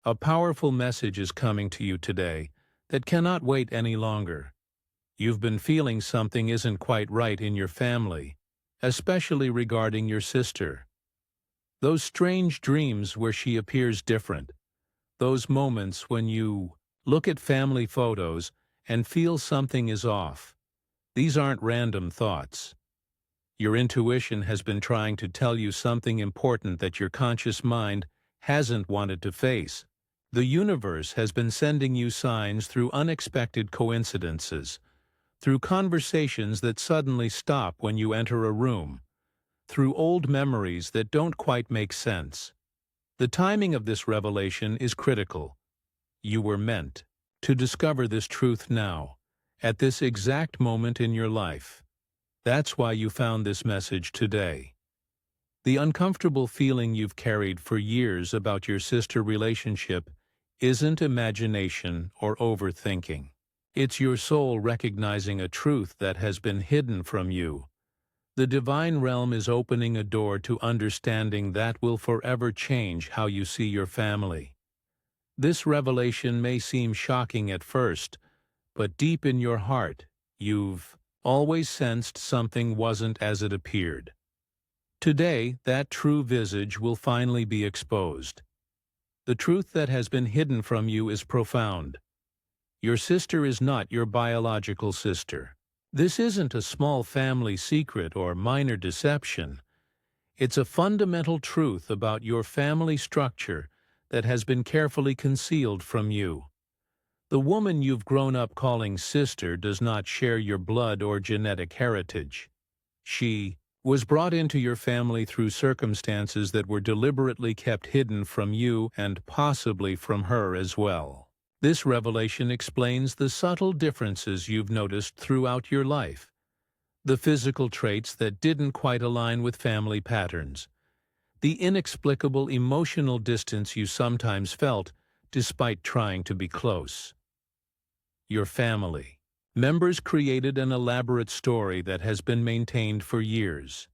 A powerful message is coming to you today that cannot wait any longer. You've been feeling something isn't quite right in your family, especially regarding your sister. Those strange dreams where she appears different. Those moments when you look at family photos and feel something is off. These aren't random thoughts. Your intuition has been trying to tell you something important that your conscious mind hasn't wanted to face. The universe has been sending you signs through unexpected coincidences, through conversations that suddenly stop when you enter a room, through old memories that don't quite make sense. The timing of this revelation is critical. You were meant to discover this truth now, at this exact moment in your life. That's why you found this message today. The uncomfortable feeling you've carried for years about your sister relationship isn't imagination or overthinking. It's your soul recognizing a truth that has been hidden from you. The divine realm is opening a door to understanding that will forever change how you see your family. This revelation may seem shocking at first, but deep in your heart, you've always sensed something wasn't as it appeared. Today, that true visage will finally be exposed. The truth that has been hidden from you is profound. Your sister is not your biological sister. This isn't a small family secret or minor deception. It's a fundamental truth about your family structure that has been carefully concealed from you. The woman you've grown up calling sister does not share your blood or genetic heritage. She was brought into your family through circumstances that were deliberately kept hidden from you and possibly from her as well. This revelation explains the subtle differences you've noticed throughout your life, the physical traits that didn't quite align with family patterns, the inexplicable emotional distance you sometimes felt despite trying to be close. Your family members created an elaborate story that has been maintained for years.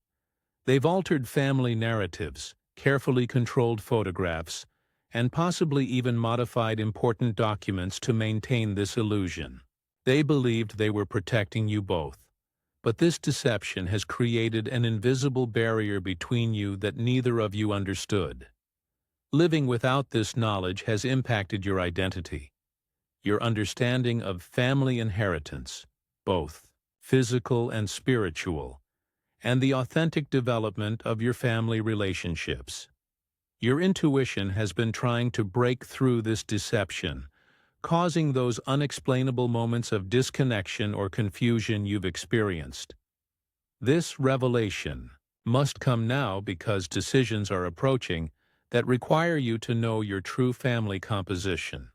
They've altered family narratives, carefully controlled photographs, and possibly even modified important documents to maintain this illusion. They believed they were protecting you both, but this deception has created an invisible barrier between you that neither of you understood. Living without this knowledge has impacted your identity, your understanding of family inheritance, both physical and spiritual, and the authentic development of your family relationships. Your intuition has been trying to break through this deception, causing those unexplainable moments of disconnection or confusion you've experienced. This revelation must come now because decisions are approaching that require you to know your true family composition.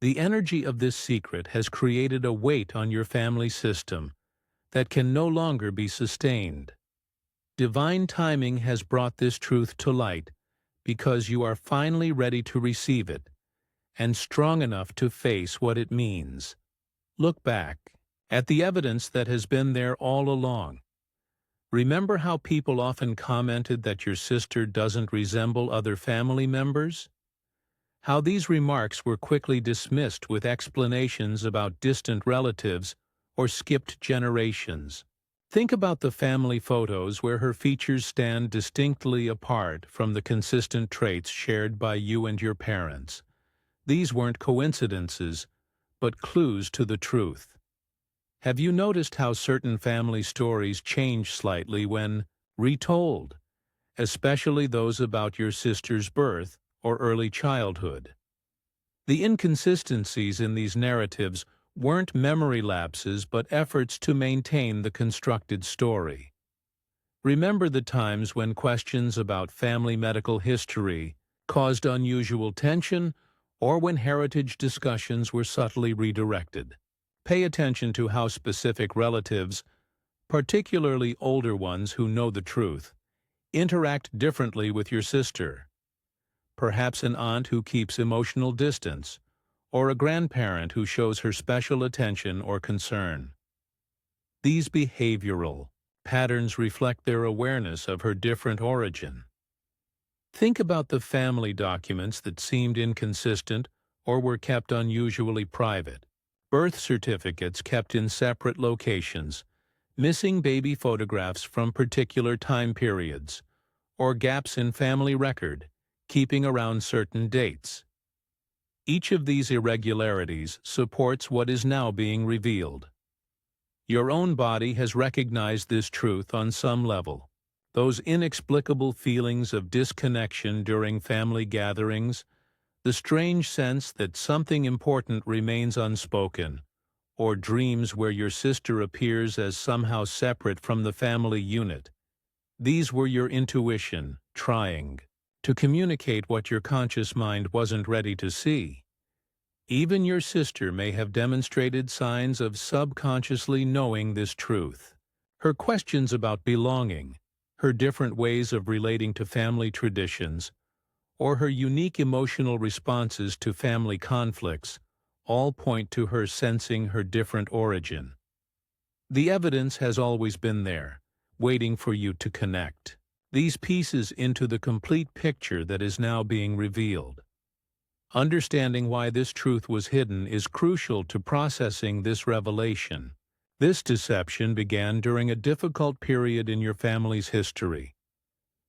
The energy of this secret has created a weight on your family system that can no longer be sustained. Divine timing has brought this truth to light because you are finally ready to receive it and strong enough to face what it means. Look back at the evidence that has been there all along. Remember how people often commented that your sister doesn't resemble other family members? How these remarks were quickly dismissed with explanations about distant relatives or skipped generations. Think about the family photos where her features stand distinctly apart from the consistent traits shared by you and your parents. These weren't coincidences, but clues to the truth. Have you noticed how certain family stories change slightly when retold, especially those about your sister's birth or early childhood? The inconsistencies in these narratives weren't memory lapses but efforts to maintain the constructed story. Remember the times when questions about family medical history caused unusual tension or when heritage discussions were subtly redirected. Pay attention to how specific relatives, particularly older ones who know the truth, interact differently with your sister. Perhaps an aunt who keeps emotional distance, or a grandparent who shows her special attention or concern. These behavioral patterns reflect their awareness of her different origin. Think about the family documents that seemed inconsistent or were kept unusually private. Birth certificates kept in separate locations, missing baby photographs from particular time periods, or gaps in family record, keeping around certain dates. Each of these irregularities supports what is now being revealed. Your own body has recognized this truth on some level. Those inexplicable feelings of disconnection during family gatherings, the strange sense that something important remains unspoken, or dreams where your sister appears as somehow separate from the family unit. These were your intuition trying to communicate what your conscious mind wasn't ready to see. Even your sister may have demonstrated signs of subconsciously knowing this truth. Her questions about belonging, her different ways of relating to family traditions, or her unique emotional responses to family conflicts all point to her sensing her different origin. The evidence has always been there, waiting for you to connect these pieces into the complete picture that is now being revealed. Understanding why this truth was hidden is crucial to processing this revelation. This deception began during a difficult period in your family's history.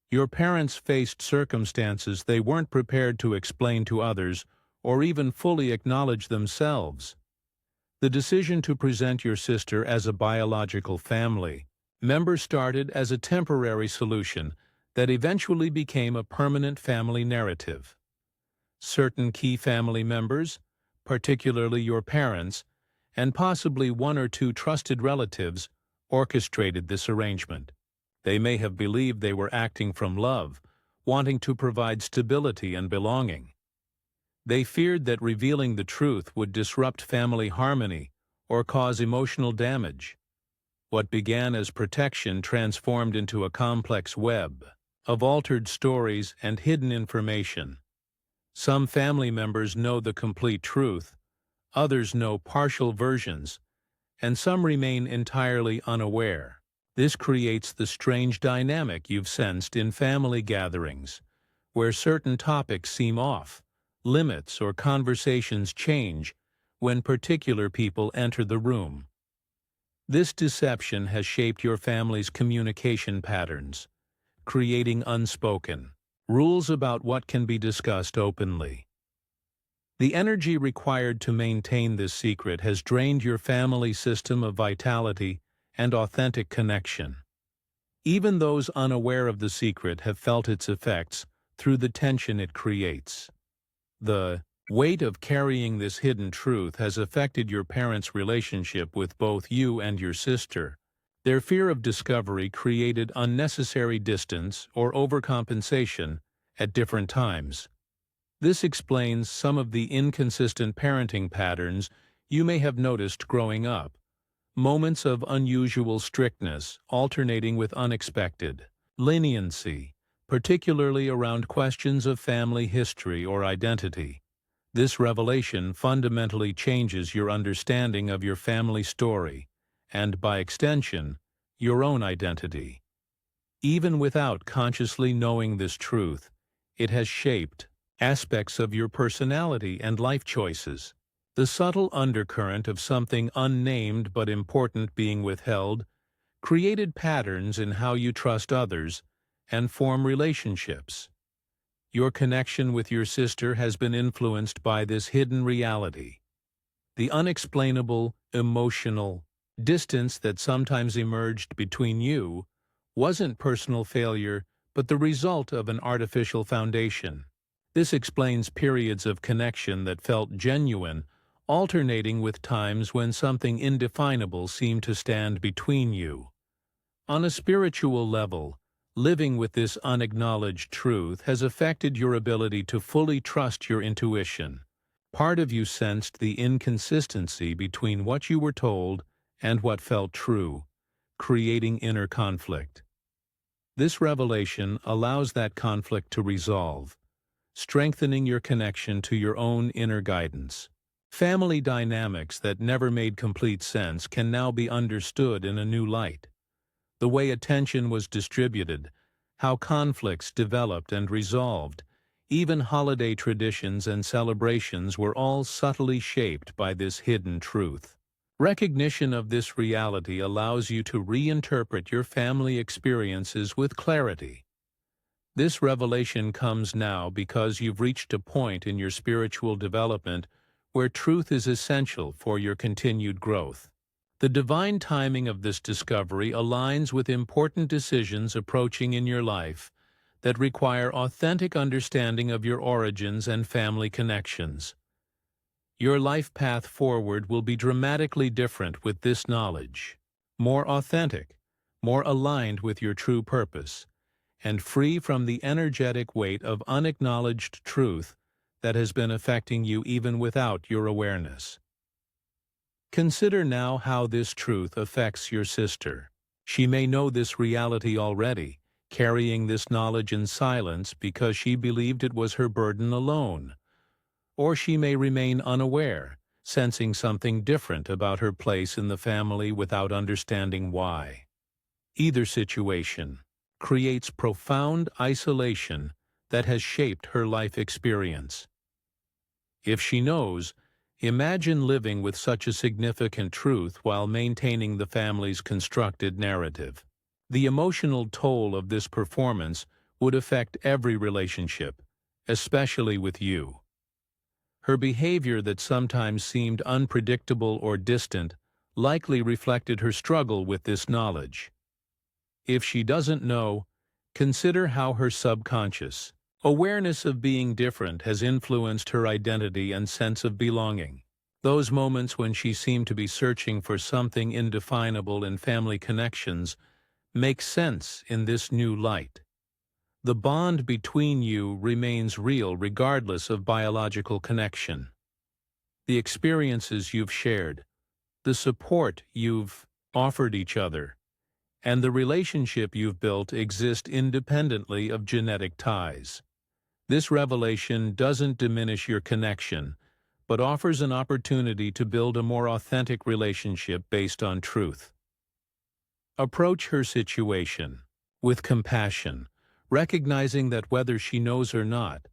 Your parents faced circumstances they weren't prepared to explain to others or even fully acknowledge themselves. The decision to present your sister as a biological family member started as a temporary solution that eventually became a permanent family narrative. Certain key family members, particularly your parents, and possibly one or two trusted relatives, orchestrated this arrangement. They may have believed they were acting from love, wanting to provide stability and belonging. They feared that revealing the truth would disrupt family harmony or cause emotional damage. What began as protection transformed into a complex web of altered stories and hidden information. Some family members know the complete truth, others know partial versions, and some remain entirely unaware. This creates the strange dynamic you've sensed in family gatherings, where certain topics seem off, limits or conversations change when particular people enter the room. This deception has shaped your family's communication patterns, creating unspoken rules about what can be discussed openly. The energy required to maintain this secret has drained your family system of vitality and authentic connection. Even those unaware of the secret have felt its effects through the tension it creates. The weight of carrying this hidden truth has affected your parents' relationship with both you and your sister. Their fear of discovery created unnecessary distance or overcompensation at different times. This explains some of the inconsistent parenting patterns you may have noticed growing up. Moments of unusual strictness alternating with unexpected leniency, particularly around questions of family history or identity. This revelation fundamentally changes your understanding of your family story, and by extension, your own identity. Even without consciously knowing this truth, it has shaped aspects of your personality and life choices. The subtle undercurrent of something unnamed but important being withheld created patterns in how you trust others and form relationships. Your connection with your sister has been influenced by this hidden reality. The unexplainable, emotional distance that sometimes emerged between you wasn't personal failure, but the result of an artificial foundation. This explains periods of connection that felt genuine, alternating with times when something indefinable seemed to stand between you. On a spiritual level, living with this unacknowledged truth has affected your ability to fully trust your intuition. Part of you sensed the inconsistency between what you were told and what felt true, creating inner conflict. This revelation allows that conflict to resolve, strengthening your connection to your own inner guidance. Family dynamics that never made complete sense can now be understood in a new light. The way attention was distributed, how conflicts developed and resolved. Even holiday traditions and celebrations were all subtly shaped by this hidden truth. Recognition of this reality allows you to reinterpret your family experiences with clarity. This revelation comes now because you've reached a point in your spiritual development where truth is essential for your continued growth. The divine timing of this discovery aligns with important decisions approaching in your life that require authentic understanding of your origins and family connections. Your life path forward will be dramatically different with this knowledge, more authentic, more aligned with your true purpose, and free from the energetic weight of unacknowledged truth that has been affecting you even without your awareness. Consider now how this truth affects your sister. She may know this reality already, carrying this knowledge in silence because she believed it was her burden alone. Or she may remain unaware, sensing something different about her place in the family without understanding why. Either situation creates profound isolation that has shaped her life experience. If she knows, imagine living with such a significant truth while maintaining the family's constructed narrative. The emotional toll of this performance would affect every relationship, especially with you. Her behavior that sometimes seemed unpredictable or distant likely reflected her struggle with this knowledge. If she doesn't know, consider how her subconscious awareness of being different has influenced her identity and sense of belonging. Those moments when she seemed to be searching for something indefinable in family connections make sense in this new light. The bond between you remains real regardless of biological connection. The experiences you've shared, the support you've offered each other, and the relationship you've built exist independently of genetic ties. This revelation doesn't diminish your connection, but offers an opportunity to build a more authentic relationship based on truth. Approach her situation with compassion, recognizing that whether she knows or not,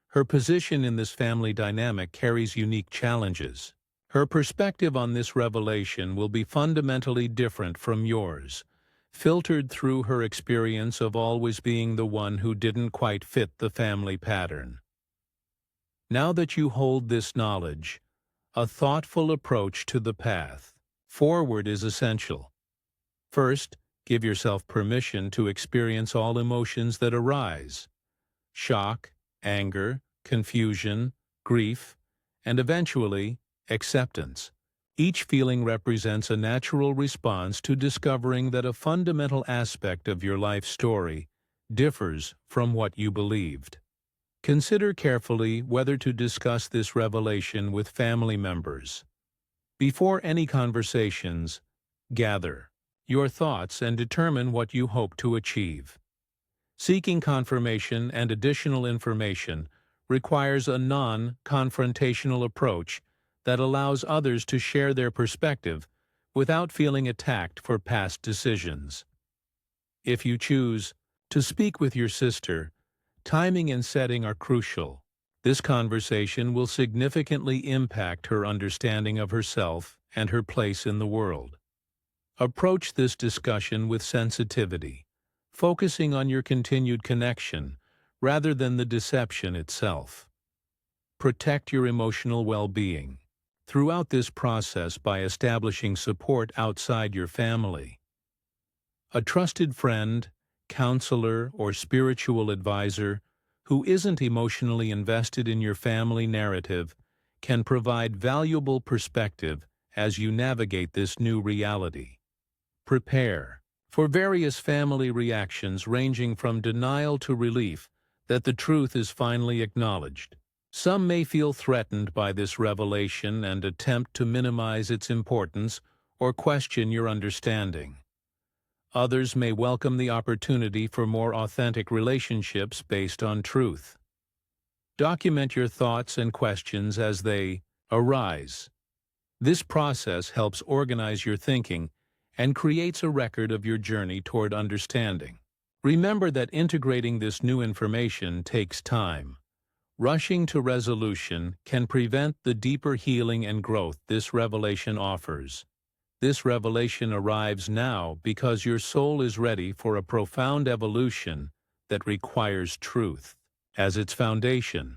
her position in this family dynamic carries unique challenges. Her perspective on this revelation will be fundamentally different from yours, filtered through her experience of always being the one who didn't quite fit the family pattern. Now that you hold this knowledge, a thoughtful approach to the path forward is essential. First, give yourself permission to experience all emotions that arise: shock, anger, confusion, grief, and eventually, acceptance. Each feeling represents a natural response to discovering that a fundamental aspect of your life story differs from what you believed. Consider carefully whether to discuss this revelation with family members. Before any conversations, gather your thoughts and determine what you hope to achieve. Seeking confirmation and additional information requires a non-confrontational approach that allows others to share their perspective without feeling attacked for past decisions. If you choose to speak with your sister, timing and setting are crucial. This conversation will significantly impact her understanding of herself and her place in the world. Approach this discussion with sensitivity, focusing on your continued connection rather than the deception itself. Protect your emotional well-being throughout this process by establishing support outside your family. A trusted friend, counselor, or spiritual advisor who isn't emotionally invested in your family narrative can provide valuable perspective as you navigate this new reality. Prepare for various family reactions ranging from denial to relief that the truth is finally acknowledged. Some may feel threatened by this revelation and attempt to minimize its importance or question your understanding. Others may welcome the opportunity for more authentic relationships based on truth. Document your thoughts and questions as they arise. This process helps organize your thinking and creates a record of your journey toward understanding. Remember that integrating this new information takes time. Rushing to resolution can prevent the deeper healing and growth this revelation offers. This revelation arrives now because your soul is ready for a profound evolution that requires truth as its foundation.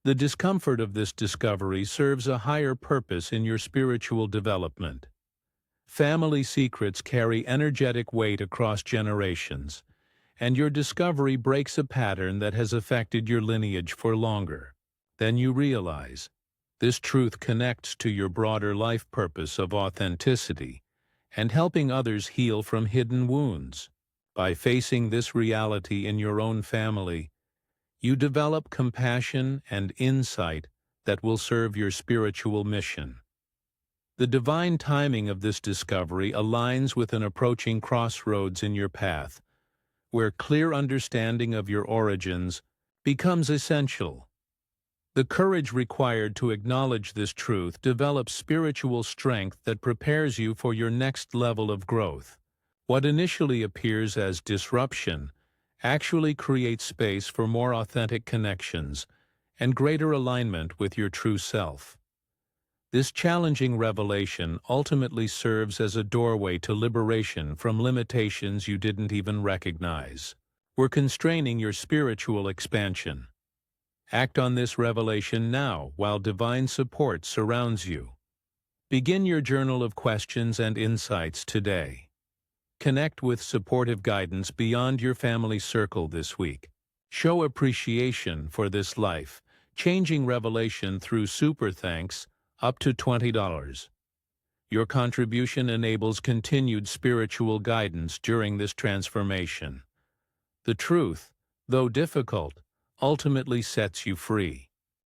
The discomfort of this discovery serves a higher purpose in your spiritual development. Family secrets carry energetic weight across generations, and your discovery breaks a pattern that has affected your lineage for longer than you realize. This truth connects to your broader life purpose of authenticity and helping others heal from hidden wounds. By facing this reality in your own family, you develop compassion and insight that will serve your spiritual mission. The divine timing of this discovery aligns with an approaching crossroads in your path, where clear understanding of your origins becomes essential. The courage required to acknowledge this truth develops spiritual strength that prepares you for your next level of growth. What initially appears as disruption actually creates space for more authentic connections and greater alignment with your true self. This challenging revelation ultimately serves as a doorway to liberation from limitations you didn't even recognize were constraining your spiritual expansion. Act on this revelation now while divine support surrounds you. Begin your journal of questions and insights today. Connect with supportive guidance beyond your family circle this week. Show appreciation for this life-changing revelation through super thanks up to $20. Your contribution enables continued spiritual guidance during this transformation. The truth, though difficult, ultimately sets you free.